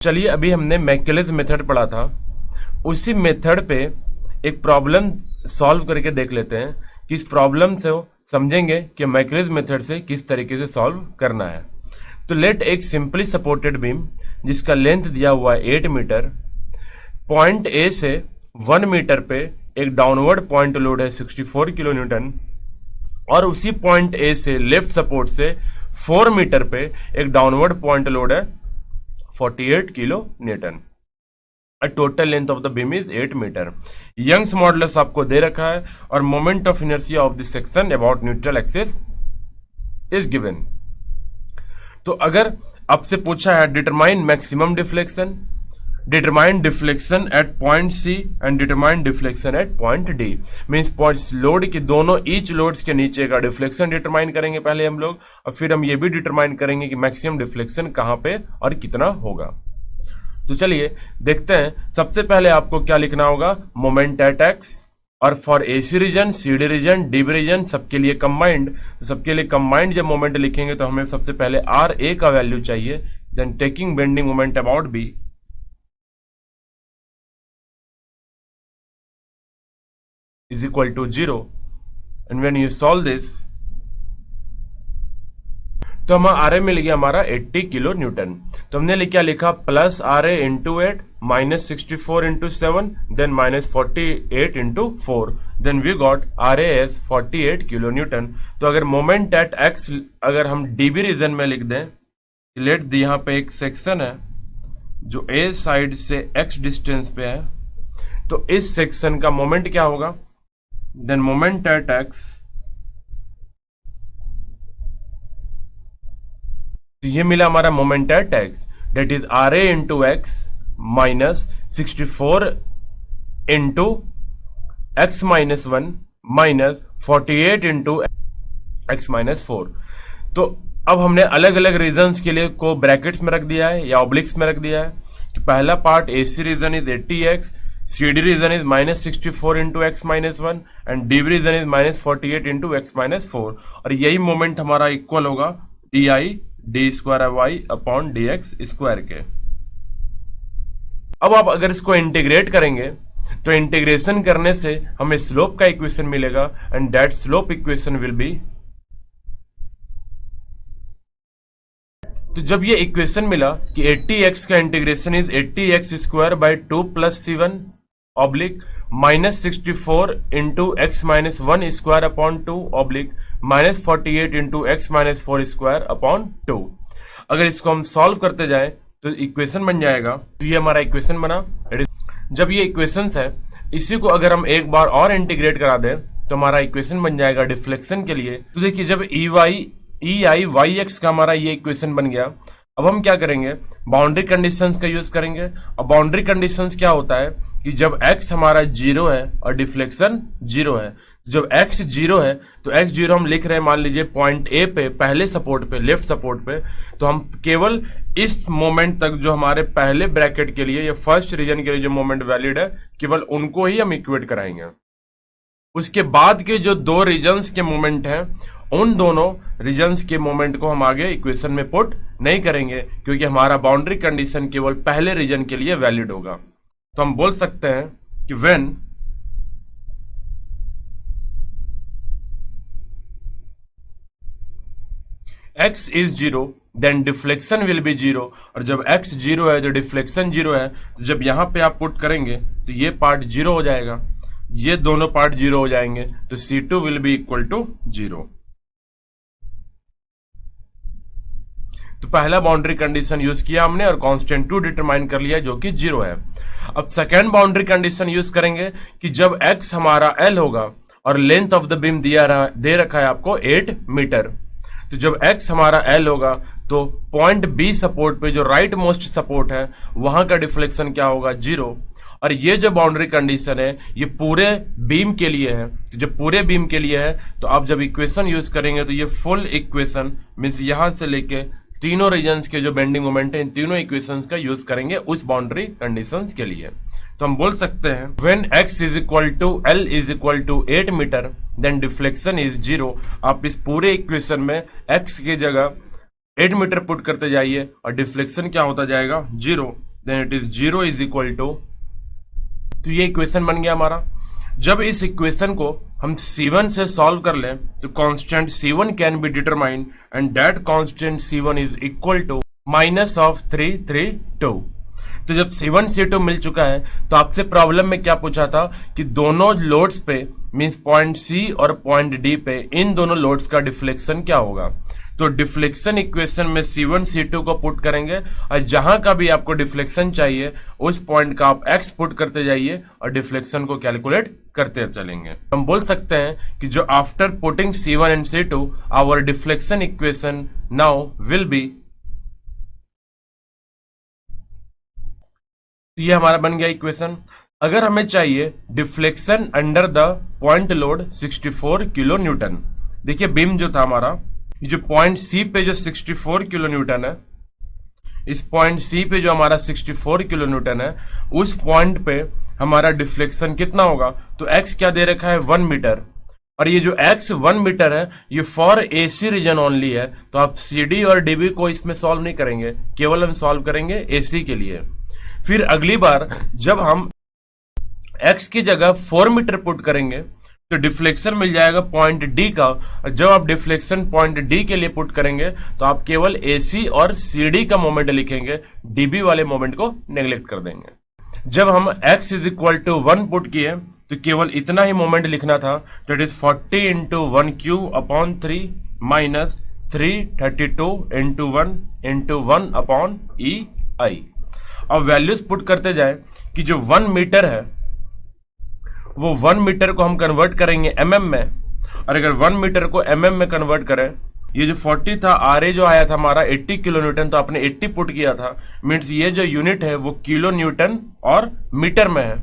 चलिए अभी हमने मैकेलेज मेथड पढ़ा था, उसी मेथड पे एक प्रॉब्लम सॉल्व करके देख लेते हैं कि इस प्रॉब्लम से समझेंगे कि मैकेलेज मेथड से किस तरीके से सॉल्व करना है। तो लेट एक सिंपली सपोर्टेड बीम जिसका लेंथ दिया हुआ है 8 मीटर, पॉइंट ए से 1 मीटर पे एक डाउनवर्ड पॉइंट लोड है 64 किलो न्यूटन, और उसी पॉइंट ए से लेफ्ट सपोर्ट से 4 मीटर पे एक डाउनवर्ड पॉइंट लोड है 48 kilo newton. Total length of the beam is 8 metre. Young's modulus आपको दे रखा है और moment of inertia of this section about neutral axis is given. तो अगर आपसे पूछा है determine maximum deflection, determine deflection at point C and determine deflection at point D, means points load के दोनों ईच लोड्स के नीचे का डिफ्लेक्शन डिटरमाइन करेंगे पहले हम लोग, और फिर हम ये भी डिटरमाइन करेंगे कि मैक्सिमम डिफ्लेक्शन कहां पे और कितना होगा। तो चलिए देखते हैं। सबसे पहले आपको क्या लिखना होगा, मोमेंट एट एक्स, और for AC region, CD region, DB region सबके लिए कंबाइंड। तो सबके लिए कंबाइंड जब मोमेंट लिखेंगे तो हमें सबसे पहले आर ए का वैल्यू चाहिए, then taking bending moment about B is equal to 0, and when you solve this तो हमारा आर ए मिल गया हमारा 80 किलो न्यूटन। तो हमने क्या लिखा, plus R A into 8 minus 64 into 7 then minus 48 into 4, then we got R A as 48 kilo newton. तो अगर मोमेंट एट एक्स अगर हम डीबी रीजन में लिख दें, लेट यहाँ पे एक सेक्शन है जो ए साइड से एक्स डिस्टेंस पे है, तो इस सेक्शन का मोमेंट क्या होगा, then moment at x, तो ये मिला हमारा moment at x, that is R A into X minus 64 into X minus 1 minus 48 into X minus 4। तो अब हमने अलग अलग रीजन्स के लिए को ब्रैकेट्स में रख दिया है या ऑब्लिक्स में रख दिया है कि पहला part AC region is 80x, CD region is minus 64 into x minus 1 and DB region is minus 48 into x minus 4, और यही मोमेंट हमारा इक्वल होगा di d square y upon dx square के। अब आप अगर इसको इंटीग्रेट करेंगे तो इंटीग्रेशन करने से हमें स्लोप का इक्वेशन मिलेगा and that slope equation will be, तो जब ये इक्वेशन मिला कि 80x का integration is 80x square by 2 plus C1 oblique minus 64 into X minus 1 square upon 2 oblique minus 48 into X minus 4 square upon 2, अगर इसको हम सॉल्व करते जाए तो इक्वेशन बन जाएगा। तो ये हमारा इक्वेशन बना। जब ये इक्वेशंस है इसी को अगर हम एक बार और इंटीग्रेट करा दें तो हमारा इक्वेशन बन जाएगा डिफ्लेक्शन के लिए। तो देखिए जब ई आई वाई एक्स का हमारा ये इक्वेशन बन गया, अब हम क्या करेंगे, बाउंड्री कंडीशंस का यूज करेंगे। अब बाउंड्री कंडीशंस क्या होता है कि जब x हमारा 0 है और डिफ्लेक्शन 0 है, जब x 0 है तो x 0 हम लिख रहे हैं मान लीजिए पॉइंट ए पे, पहले सपोर्ट पे, लेफ्ट सपोर्ट पे, तो हम केवल इस मोमेंट तक जो हमारे पहले ब्रैकेट के लिए या फर्स्ट रीजन के लिए जो मोमेंट वैलिड है केवल उनको ही हम इक्वेट कराएंगे। उसके बाद के जो दो रीजन्स के मोमेंट हैं उन दोनों रीजन्स के मोमेंट को हम आगे इक्वेशन में पुट नहीं करेंगे क्योंकि हमारा बाउंड्री कंडीशन केवल पहले रीजन के लिए वैलिड होगा। तो हम बोल सकते हैं कि when x is 0 then deflection will be 0, और जब x 0 है तो डिफ्लेक्शन 0 है, तो जब यहां पे आप पुट करेंगे तो ये पार्ट 0 हो जाएगा, ये दोनों पार्ट 0 हो जाएंगे, तो C2 will be equal to 0। तो पहला बाउंड्री कंडीशन यूज किया हमने और कांस्टेंट 2 डिटरमाइन कर लिया जो कि 0 है। अब सेकेंड बाउंड्री कंडीशन यूज करेंगे कि जब x हमारा L होगा और लेंथ ऑफ द बीम दे रखा है आपको 8 मीटर, तो जब x हमारा L होगा तो पॉइंट B सपोर्ट पे जो राइट मोस्ट सपोर्ट है वहां का डिफ्लेक्शन क्या होगा, 0। और ये जो बाउंड्री कंडीशन है ये पूरे बीम के लिए है, तो जब पूरे बीम के लिए है तो आप जब इक्वेशन यूज करेंगे तो ये फुल इक्वेशन मीन्स यहां से लेके तीनों रीजन्स के जो बेंडिंग मोमेंट है इन तीनों इक्वेशंस का यूज करेंगे उस बाउंड्री कंडीशंस के लिए। तो हम बोल सकते हैं when x is equal to L is equal to 8 metre then deflection is 0। आप इस पूरे इक्वेशन में x की जगह 8 मीटर पुट करते जाइए और डिफ्लेक्शन क्या होता जाएगा, 0। Then it is 0 is equal to, तो ये इक्वेशन बन गया हमारा। जब इस इक्वेशन को हम C1 से सॉल्व कर लें तो constant C1 can be determined and that constant C1 is equal to -332। तो जब C1 C2 मिल चुका है तो आपसे प्रॉब्लम में क्या पूछा था कि दोनों लोड्स पे मींस पॉइंट C और पॉइंट D पे इन दोनों लोड्स का डिफ्लेक्शन क्या होगा। तो डिफ्लेक्शन इक्वेशन में C1 C2 को पुट करेंगे और जहां का भी आपको डिफ्लेक्शन चाहिए उस पॉइंट का आप x पुट करते जाइए और डिफ्लेक्शन को कैलकुलेट करते चलेंगे। हम बोल सकते हैं कि जो after putting C1 and C2 our deflection equation now will be, ये हमारा बन गया इक्वेशन। अगर हमें चाहिए deflection under the point load 64 kilo newton, देखिए बीम जो था हमारा, ये जो पॉइंट सी पे जो 64 किलो न्यूटन है, इस पॉइंट सी पे जो हमारा 64 किलो न्यूटन है, उस पॉइंट पे हमारा डिफ्लेक्शन कितना होगा। तो एक्स क्या दे रखा है 1 मीटर, और ये जो एक्स 1 मीटर है ये फॉर एसी रीजन ओनली है। तो आप सीडी और डीबी को इसमें सॉल्व नहीं करेंगे, केवल हम सॉल्व करेंगे एसी के लिए। फिर अगली बार जब हम x की जगह 4 मीटर पुट करेंगे तो डिफ्लेक्शन मिल जाएगा पॉइंट D का। और जब आप डिफ्लेक्शन पॉइंट D के लिए पुट करेंगे तो आप केवल AC और CD का मोमेंट लिखेंगे, DB वाले मोमेंट को नेग्लेक्ट कर देंगे। जब हम x is equal to 1 put किए तो केवल इतना ही मोमेंट लिखना था, that is 40 into 1 cube upon 3 minus 332 into 1 into 1 upon EI। अब वैल्यूज पुट करते जाए कि जो 1 मीटर है वो 1 मीटर को हम कन्वर्ट करेंगे mm में, और अगर 1 मीटर को mm में कन्वर्ट करें, ये जो 40 था RA जो आया था हमारा 80 किलो न्यूटन, तो आपने 80 पुट किया था, मीन्स ये जो यूनिट है वो किलो न्यूटन और मीटर में है,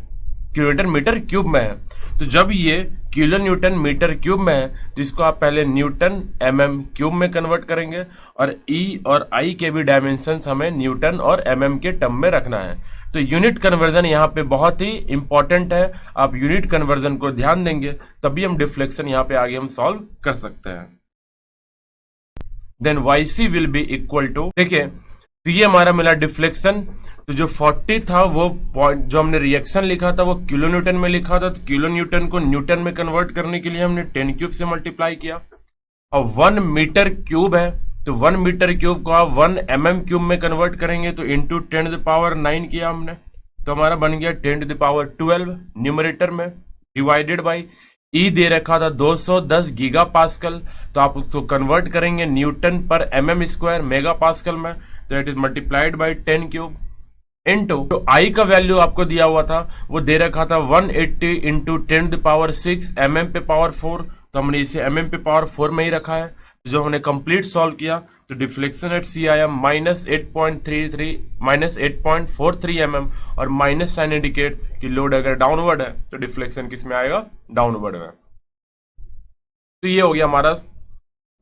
किलो न्यूटन मीटर क्यूब में है। तो जब ये किलो न्यूटन मीटर क्यूब में है तो इसको आप पहले न्यूटन mm क्यूब में कन्वर्ट करेंगे, और E और I के भी डायमेंशंस हमें न्यूटन और mm के टर्म में रखना है। तो यूनिट कन्वर्जन यहाँ पे बहुत ही इंपॉर्टेंट है, आप यूनिट कन्वर्जन को ध्यान देंगे तभी हम डिफ्लेक्शन यहाँ पे आगे हम सॉल्व कर सकते हैं। Then YC will be equal to, देखिए तो ये हमारा मिला डिफ्लेक्शन। तो जो 40 था वो पॉइंट जो हमने रिएक्शन लिखा था वो किलो न्यूटन में लिखा था, तो किलो न्यूटन को न्यूटन में कन्वर्ट करने के लिए हमने 10 क्यूब से मल्टीप्लाई किया। और 1 मीटर क्यूब है तो 1 मीटर क्यूब को आप 1 mm क्यूब में कन्वर्ट करेंगे, तो इंटू 10 टू द पावर 9 किया हमने, तो हमारा बन गया 10 टू द पावर 12 न्यूमरेटर में, डिवाइडेड बाई E दे रखा था 210 गीगा पास्कल, तो आप उसको कन्वर्ट करेंगे न्यूटन पर mm स्क्वायर मेगा पास्कल में, तो it is multiplied by 10 cube into तो I का वैल्यू आपको दिया हुआ था वो दे रखा था 180 इंटू 10 टू पावर 6 mm पे पावर 4, तो हमने इसे mm पे पावर 4 में ही रखा है। तो जो हमने कंप्लीट सॉल्व किया तो डिफ्लेक्शन एट C आया -8.43 mm, और माइनस साइन इंडिकेट कि लोड अगर डाउनवर्ड है तो डिफ्लेक्शन किस में आएगा, डाउनवर्ड में। तो ये हो गया हमारा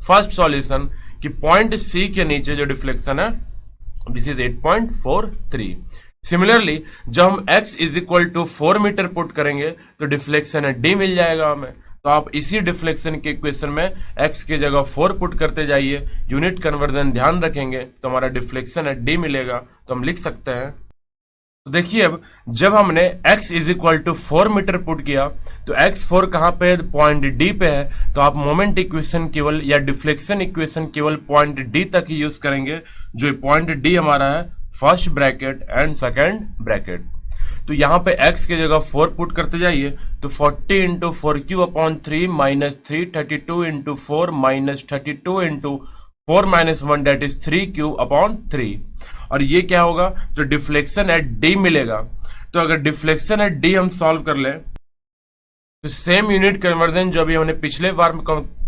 फर्स्ट सॉल्यूशन कि पॉइंट C के नीचे जो डिफ्लेक्शन है दिस इज 8.43। सिमिलरली जब हम x is equal to 4 metre put करेंगे तो डिफ्लेक्शन है D मिल जाएगा हमें। तो आप इसी डिफ्लेक्शन के इक्वेशन में x की जगह 4 पुट करते जाइए, यूनिट कन्वर्जन ध्यान रखेंगे तो हमारा डिफ्लेक्शन है D मिलेगा, तो हम लिख सकते हैं। तो देखिए अब जब हमने x is equal to 4 metre put किया तो x4 कहाँ पे है, पॉइंट D पे है, तो आप मोमेंट इक्वेशन केवल या डिफ्लेक्शन इक्वेशन केवल पॉइंट D तक ही यूज करेंगे, जो पॉइंट D हमारा है first bracket and second bracket. तो यहाँ पे x की जगह 4 पुट करते जाइए, तो 40 into 4 cube upon 3 minus 332 into 4 minus 32 into 4 minus 1 that is 3 cube upon 3, और ये क्या होगा तो डिफ्लेक्शन एट D मिलेगा। तो अगर डिफ्लेक्शन एट D हम सॉल्व कर ले तो सेम यूनिट कन्वर्जन जो अभी हमने पिछले बार में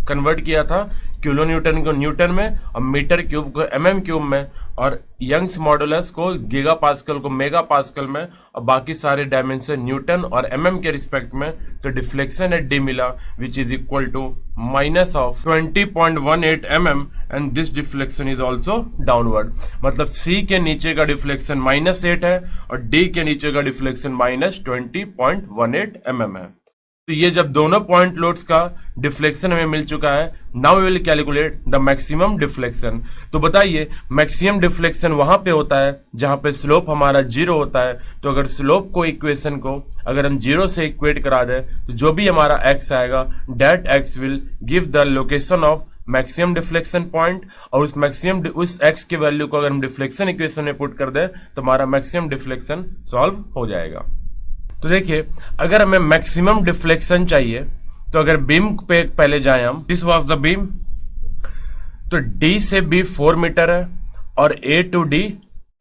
कन्वर्ट किया था, किलो न्यूटन को न्यूटन में और मीटर क्यूब को mm क्यूब में, और यंग्स मॉडुलस को गीगा पास्कल को मेगा पास्कल में, और बाकी सारे डायमेंशन न्यूटन और mm के रिस्पेक्ट में। तो डिफ्लेक्शन एट D मिला which is equal to minus of 20.18 mm, and this deflection is also downward. मतलब C के नीचे का डिफ्लेक्शन -8 है और D के नीचे का डिफ्लेक्शन -20.18 mm है। तो ये जब दोनों पॉइंट लोड्स का डिफ्लेक्शन हमें मिल चुका है, now we will calculate the maximum deflection. तो बताइए मैक्सिमम डिफ्लेक्शन वहां पे होता है जहां पे स्लोप हमारा 0 होता है। तो अगर स्लोप को इक्वेशन को अगर हम 0 से इक्वेट करा दें तो जो भी हमारा x आएगा that x will give the location of maximum deflection point, और उस x के वैल्यू को अगर हम डिफ्लेक्शन इक्वेशन में पुट कर दें तो हमारा मैक्सिमम डिफ्लेक्शन सॉल्व हो जाएगा। तो देखिए अगर हमें मैक्सिमम डिफ्लेक्शन चाहिए तो अगर बीम पे पहले जाए हम, दिस वाज द बीम, तो D से B 4 मीटर है और A to D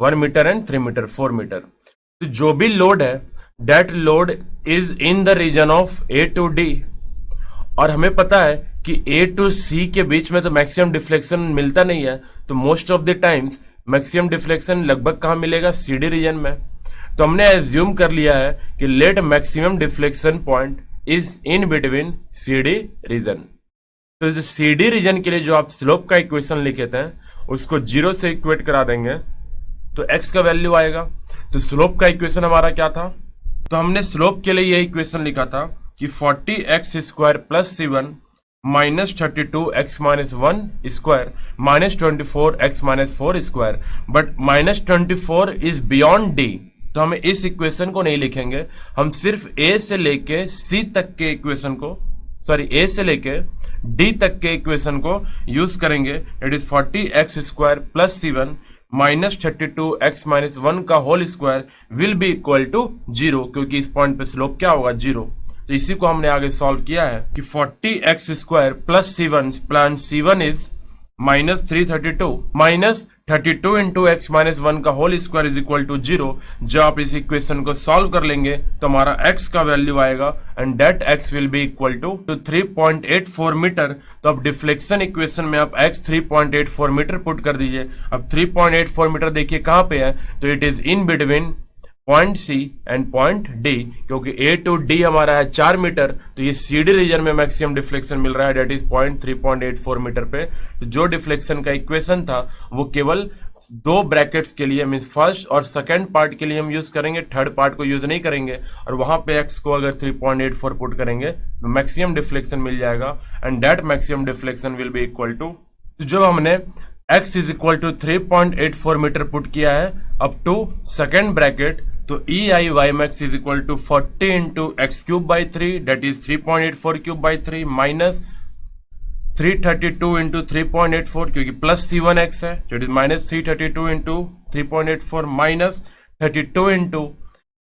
1 metre and 3 metre 4 metre. तो जो भी लोड है that load is in the region of A to D, और हमें पता है कि A टू C के बीच में तो मैक्सिमम डिफ्लेक्शन मिलता नहीं है। तो most of the times maximum deflection लगभग कहां मिलेगा, CD रीजन में। तो हमने एज्यूम कर लिया है कि let maximum deflection point is in between CD region. तो जो CD रीजन के लिए जो आप स्लोप का इक्वेशन लिखे थे उसको 0 से इक्वेट करा देंगे तो x का वैल्यू आएगा। तो स्लोप का इक्वेशन हमारा क्या था, तो हमने स्लोप के लिए ये इक्वेशन लिखा था कि 40x square plus C1 minus 32x minus 1 square minus 24x minus 4 square, but minus 24 is beyond D। तो हम इस इक्वेशन को नहीं लिखेंगे, हम सिर्फ A से लेके C तक के इक्वेशन को, सॉरी A से लेके D तक के इक्वेशन को यूज करेंगे। It is 40x square plus C1 minus 32x minus 1 का whole square will be equal to 0, क्योंकि इस पॉइंट पे स्लोप क्या होगा 0। तो इसी को हमने आगे सॉल्व किया है कि 40x square plus C1 plan C1 is minus 332 minus 32 into X minus 1 का whole square is equal to 0। जब आप इस इक्वेशन को सॉल्व कर लेंगे तो हमारा x का वैल्यू आएगा and that x will be equal to 3.84 metre. तो अब डिफ्लेक्शन इक्वेशन में आप x 3.84 मीटर पुट कर दीजिए। अब 3.84 मीटर देखिए कहां पे है, तो it is in between point C and point D, क्योंकि A टू D हमारा है 4 मीटर, तो ये CD रीजन में मैक्सिमम डिफ्लेक्शन मिल रहा है डेट इज पॉइंट 3.84 मीटर पे। तो जो डिफ्लेक्शन का इक्वेशन था वो केवल दो ब्रैकेट्स के लिए मीन फर्स्ट और सेकंड पार्ट के लिए हम यूज करेंगे, थर्ड पार्ट को यूज नहीं करेंगे। और वहां पे x को अगर 3.84 पुट करेंगे तो मैक्सिमम डिफ्लेक्शन मिल जाएगा and that maximum deflection will be equal to, तो जो हमने x is equal to 3.84 metre put किया है अप टू सेकेंड ब्रैकेट, तो EI y max is equal to 40 into X cube by 3 that is 3.84 cube by 3 minus 332 into 3.84 क्योंकि plus C1x है जो is minus 332 into 3.84 minus 32 into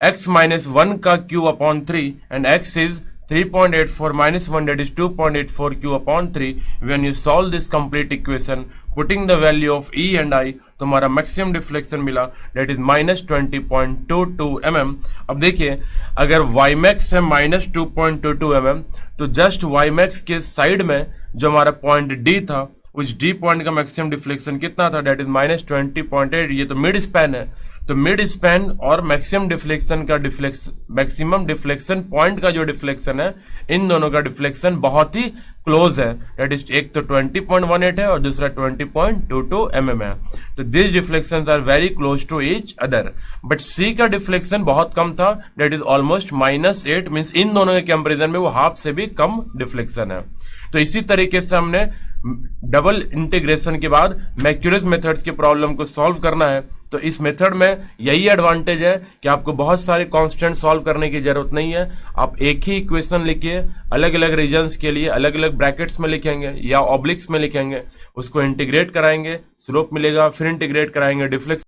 X minus 1 का cube upon 3 and x is 3.84 minus 1 that is 2.84 q upon 3. When you solve this complete equation putting the value of E and I तो हमारा maximum deflection मिला date is minus 20.22 mm। अब देखिए अगर Ymax है minus 2.22 mm तो just Ymax के side में जो हमारा पॉइंट D था उस D पॉइंट का मैक्सिमम डिफ्लेक्शन कितना था डेट इज माइनस 20.8। ये तो मिड स्पैन है, तो मिड स्पैन और मैक्सिमम डिफ्लेक्शन का मैक्सिमम डिफ्लेक्शन पॉइंट का जो डिफ्लेक्शन है इन दोनों का डिफ्लेक्शन बहुत ही क्लोज है। डेट इज एक तो 20.18 है और दूसरा 20.22 mm है। तो this deflections are very close to each other, but C का डिफ्लेक्शन बहुत कम था डेट इज ऑलमोस्ट -8 मींस इन दोनों के कंपैरिजन में वो हाफ से भी कम डिफ्लेक्शन है। तो इसी तरीके से हमने डबल इंटीग्रेशन के बाद मैक्यूरस मेथड्स के प्रॉब्लम को सॉल्व करना है। तो इस मेथड में यही एडवांटेज है कि आपको बहुत सारे कांस्टेंट सॉल्व करने की जरूरत नहीं है। आप एक ही इक्वेशन लिखिए, अलग अलग रीजन्स के लिए अलग अलग ब्रैकेट्स में लिखेंगे या ऑब्लिक्स में लिखेंगे, उसको इंटीग्रेट कराएंगे, स्लोप मिलेगा, फिर इंटीग्रेट कराएंगे डिफ्लेक्शन